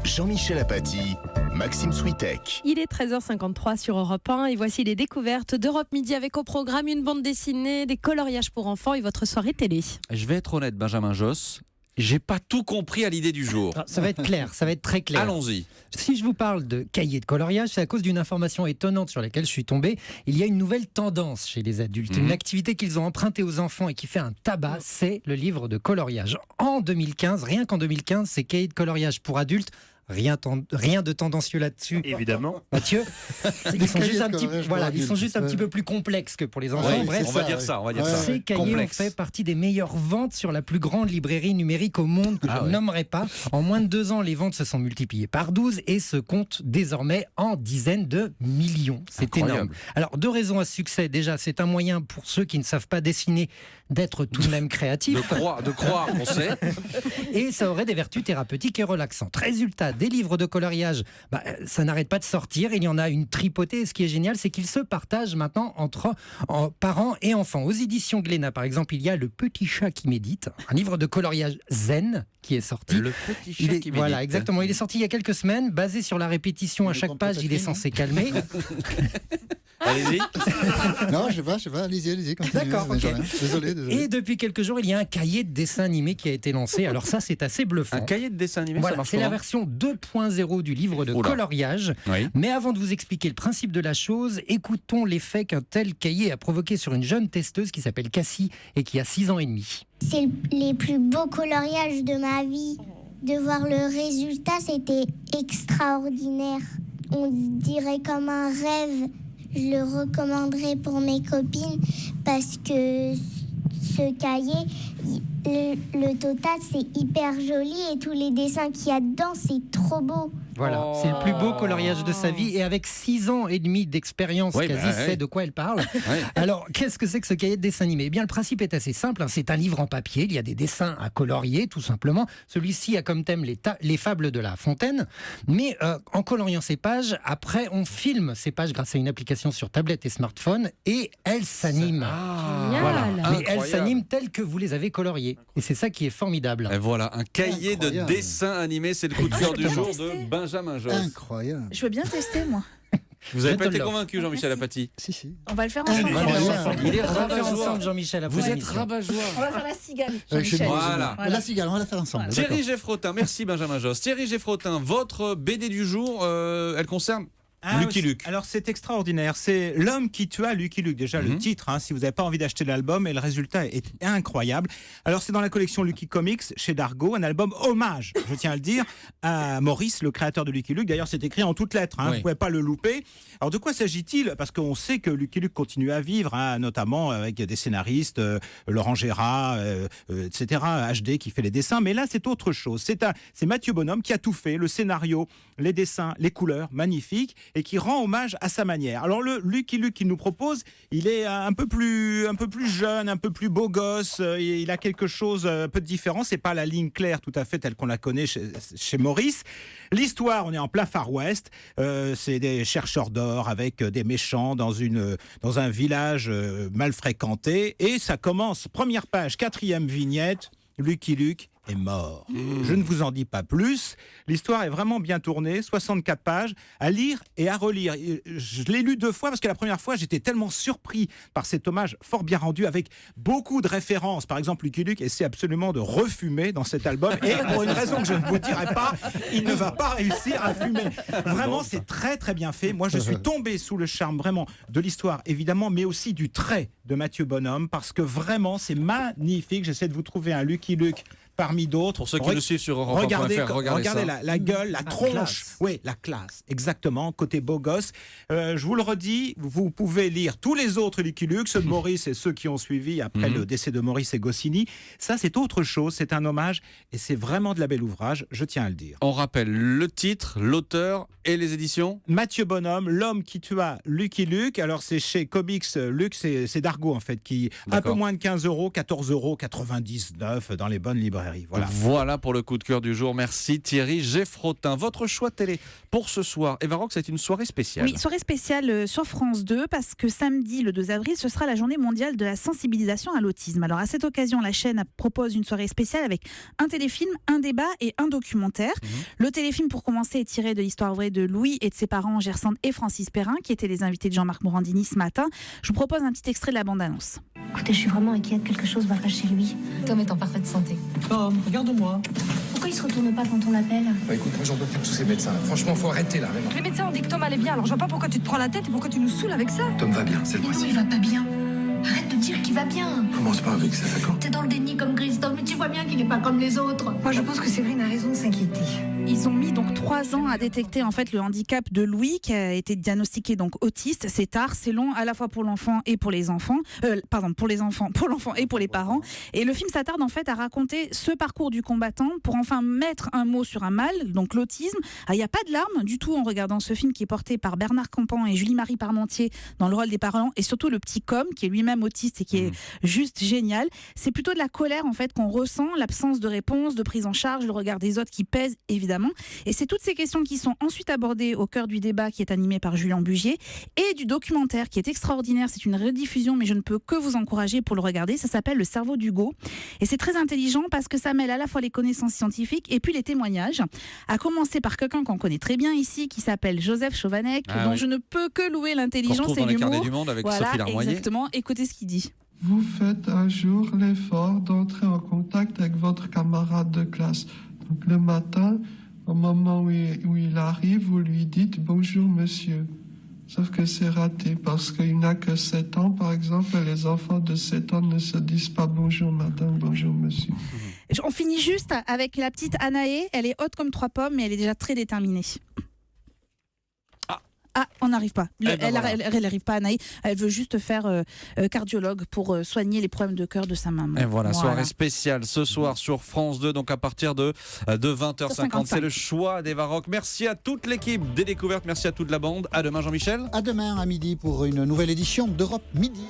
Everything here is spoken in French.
Jean-Michel Apathy, Maxime Switek. Il est 13h53 sur Europe 1 et voici les découvertes d'Europe Midi avec au programme une bande dessinée, des coloriages pour enfants et votre soirée télé. Je vais être honnête, Benjamin Josse, j'ai pas tout compris à l'idée du jour. Ça va être clair, ça va être très clair. Allons-y. Si je vous parle de cahiers de coloriage, c'est à cause d'une information étonnante sur laquelle je suis tombé. Il y a une nouvelle tendance chez les adultes, une activité qu'ils ont empruntée aux enfants et qui fait un tabac, c'est le livre de coloriage. En 2015, rien qu'en 2015, ces cahiers de coloriage pour adultes, rien de tendancieux là-dessus. Évidemment. Mathieu, ils sont juste un coloriage petit peu plus complexes que pour les enfants. Ouais, Bref, on va dire ça. ces cahiers Complexe. ont fait partie des meilleures ventes sur la plus grande librairie numérique au monde que je ne nommerai pas. En moins de 2 ans, les ventes se sont multipliées par 12 et se comptent désormais en dizaines de millions. C'est Incroyable. énorme. Alors, 2 raisons à ce succès. Déjà, c'est un moyen pour ceux qui ne savent pas dessiner d'être tout de même créatifs. De croire, on sait. Et ça aurait des vertus thérapeutiques et relaxantes. Résultat, des livres de coloriage, ça n'arrête pas de sortir. Il y en a une tripotée. Et ce qui est génial, c'est qu'ils se partagent maintenant entre parents et enfants. Aux éditions Glénat, par exemple, il y a Le Petit Chat qui médite, un livre de coloriage zen qui est sorti. Le petit chat qui médite. Voilà, exactement. Il est sorti il y a quelques semaines, basé sur la répétition à chaque page. Il est censé calmer. Allez-y. Non, je sais pas, allez-y, continuez. D'accord, ok. Désolé. Et depuis quelques jours, il y a un cahier de dessin animé qui a été lancé. Alors ça, c'est assez bluffant. Un cahier de dessin animé, ça Voilà, marche c'est la comment ? version 2.0 du livre de Oula. coloriage. Oui. Mais avant de vous expliquer le principe de la chose, écoutons l'effet qu'un tel cahier a provoqué sur une jeune testeuse qui s'appelle Cassie et qui a 6 ans et demi. C'est les plus beaux coloriages de ma vie. De voir le résultat, c'était extraordinaire. On dirait comme un rêve. Je le recommanderais pour mes copines parce que ce cahier, le total, c'est hyper joli et tous les dessins qu'il y a dedans, c'est trop beau. Voilà, c'est le plus beau coloriage de sa vie et avec 6 ans et demi d'expérience, Oui, Cassie sait de quoi elle parle. Ouais. Alors, qu'est-ce que c'est que ce cahier de dessin animé ? Eh bien, le principe est assez simple, hein. C'est un livre en papier, il y a des dessins à colorier, tout simplement. Celui-ci a comme thème les fables de La Fontaine, mais en coloriant ces pages, après, on filme ces pages grâce à une application sur tablette et smartphone et elles s'animent. Voilà. Génial. Mais Incroyable. elles s'animent telles que vous les avez coloriées. Et c'est ça qui est formidable. Et voilà, un cahier de Incroyable. dessin animé, c'est le coup de cœur du jour Exactement. de Benjamin Josse. Incroyable. Je veux bien tester, moi. Vous avez pas Je te été l'offre. convaincu, Jean-Michel Apathy ? Si. On va le faire ensemble. On va le faire Incroyable. ensemble. Il est On va le faire rabat-joie. ensemble, Jean-Michel. après Vous êtes l'émission. rabat-joie. On va faire la cigale. Chez Jean-Michel. moi, Voilà. La cigale, on va la faire ensemble. Thierry D'accord. Geffrotin, merci Benjamin Josse. Thierry Geffrotin, votre BD du jour, elle concerne Ah, Lucky oui, Luke. Alors c'est extraordinaire, c'est L'homme qui tua Lucky Luke, déjà le titre, hein, si vous n'avez pas envie d'acheter l'album, et le résultat est incroyable. Alors c'est dans la collection Lucky Comics chez Dargo, un album hommage, je tiens à le dire, à Maurice, le créateur de Lucky Luke. D'ailleurs c'est écrit en toutes lettres, hein, Oui. vous ne pouvez pas le louper. Alors de quoi s'agit-il ? Parce qu'on sait que Lucky Luke continue à vivre, hein, notamment avec des scénaristes, Laurent Gérard, etc., HD qui fait les dessins, mais là c'est autre chose. C'est Mathieu Bonhomme qui a tout fait, le scénario, les dessins, les couleurs, magnifiques, et qui rend hommage à sa manière. Alors le Lucky Luke qu'il nous propose, il est un peu plus jeune, un peu plus beau gosse, il a quelque chose un peu de différent, c'est pas la ligne claire tout à fait telle qu'on la connaît chez Maurice. L'histoire, on est en plein Far West, c'est des chercheurs d'or avec des méchants dans un village mal fréquenté, et ça commence, première page, 4e vignette, Lucky Luke est mort. Je ne vous en dis pas plus. L'histoire est vraiment bien tournée, 64 pages, à lire et à relire. Je l'ai lu 2 fois parce que la première fois, j'étais tellement surpris par cet hommage fort bien rendu avec beaucoup de références. Par exemple, Lucky Luke essaie absolument de refumer dans cet album et pour une raison que je ne vous dirai pas, il ne va pas réussir à fumer. Vraiment, c'est très très bien fait. Moi, je suis tombé sous le charme vraiment de l'histoire, évidemment, mais aussi du trait de Mathieu Bonhomme parce que vraiment, c'est magnifique. J'essaie de vous trouver un Lucky Luke parmi d'autres. Pour ceux qui nous suivent sur Europe 1.fr, Regardez ça. la gueule, la tronche. classe. Oui, la classe, exactement, côté beau gosse. Je vous le redis, vous pouvez lire tous les autres Lucky Luke, ceux de Maurice et ceux qui ont suivi après le décès de Maurice et Goscinny. Ça, c'est autre chose, c'est un hommage et c'est vraiment de la belle ouvrage, je tiens à le dire. On rappelle le titre, l'auteur et les éditions. Mathieu Bonhomme, L'homme qui tua Lucky Luke. Alors, c'est chez Comics Luke, c'est Dargo, en fait, qui un peu D'accord. moins de 15 €, 14,99 € dans les bonnes librairies. librairie. Voilà. Voilà pour le coup de cœur du jour. Merci Thierry Geffrotin. Votre choix télé pour ce soir. Eva Rock, c'est une soirée spéciale. Oui, soirée spéciale sur France 2 parce que samedi, le 2 avril, ce sera la journée mondiale de la sensibilisation à l'autisme. Alors à cette occasion, la chaîne propose une soirée spéciale avec un téléfilm, un débat et un documentaire. Le téléfilm, pour commencer, est tiré de l'histoire vraie de Louis et de ses parents Gersande et Francis Perrin, qui étaient les invités de Jean-Marc Morandini ce matin. Je vous propose un petit extrait de la bande-annonce. Écoutez, je suis vraiment inquiète, quelque chose va pas chez lui. Tom est en parfaite santé. Tom, regarde-moi. Pourquoi il se retourne pas quand on l'appelle? Bah écoute, moi j'en peux plus de tous ces médecins. Franchement, faut arrêter là, vraiment. Les médecins ont dit que Tom allait bien, alors je vois pas pourquoi tu te prends la tête et pourquoi tu nous saoules avec ça. Tom va bien, c'est le Mais non, principe. il va pas bien. Arrête de dire qu'il va bien. Commence pas avec ça, d'accord? T'es dans le déni comme Christophe, mais tu vois bien qu'il n'est pas comme les autres. Moi, je pense que Séverine a raison de s'inquiéter. Ils ont mis donc 3 ans à détecter en fait le handicap de Louis, qui a été diagnostiqué donc autiste. C'est tard, c'est long à la fois pour l'enfant et pour les enfants. Pour l'enfant et pour les parents. Et le film s'attarde en fait à raconter ce parcours du combattant pour enfin mettre un mot sur un mal, donc l'autisme. Il n'y a pas de larmes du tout en regardant ce film qui est porté par Bernard Campan et Julie-Marie Parmentier dans le rôle des parents, et surtout le petit Com qui est lui-même autiste et qui est juste génial. C'est plutôt de la colère en fait qu'on ressent, l'absence de réponse, de prise en charge, le regard des autres qui pèse évidemment. Et c'est toutes ces questions qui sont ensuite abordées au cœur du débat qui est animé par Julien Bugier et du documentaire qui est extraordinaire. C'est une rediffusion, mais je ne peux que vous encourager pour le regarder. Ça s'appelle Le cerveau d'Hugo et c'est très intelligent parce que ça mêle à la fois les connaissances scientifiques et puis les témoignages. À commencer par quelqu'un qu'on connaît très bien ici qui s'appelle Joseph Chovanec, dont je ne peux que louer l'intelligence et l'humour. Dans les l'humour. carnets du monde avec Sophie Larmoyer. Exactement. Écoutez ce qu'il dit. Vous faites un jour l'effort d'entrer en contact avec votre camarade de classe. Donc le matin, au moment où il arrive, vous lui dites « Bonjour monsieur ». Sauf que c'est raté parce qu'il n'a que 7 ans, par exemple, et les enfants de 7 ans ne se disent pas « Bonjour madame, bonjour monsieur ». On finit juste avec la petite Anaé. Elle est haute comme 3 pommes, mais elle est déjà très déterminée. Ah, on n'arrive pas. Elle n'arrive pas, Anaï. Elle veut juste faire cardiologue pour soigner les problèmes de cœur de sa maman. Et voilà, soirée spéciale ce soir sur France 2, donc à partir de 20h50. C'est le choix d'Eva Rock. Merci à toute l'équipe des Découvertes, merci à toute la bande. À demain, Jean-Michel. À demain à midi pour une nouvelle édition d'Europe Midi.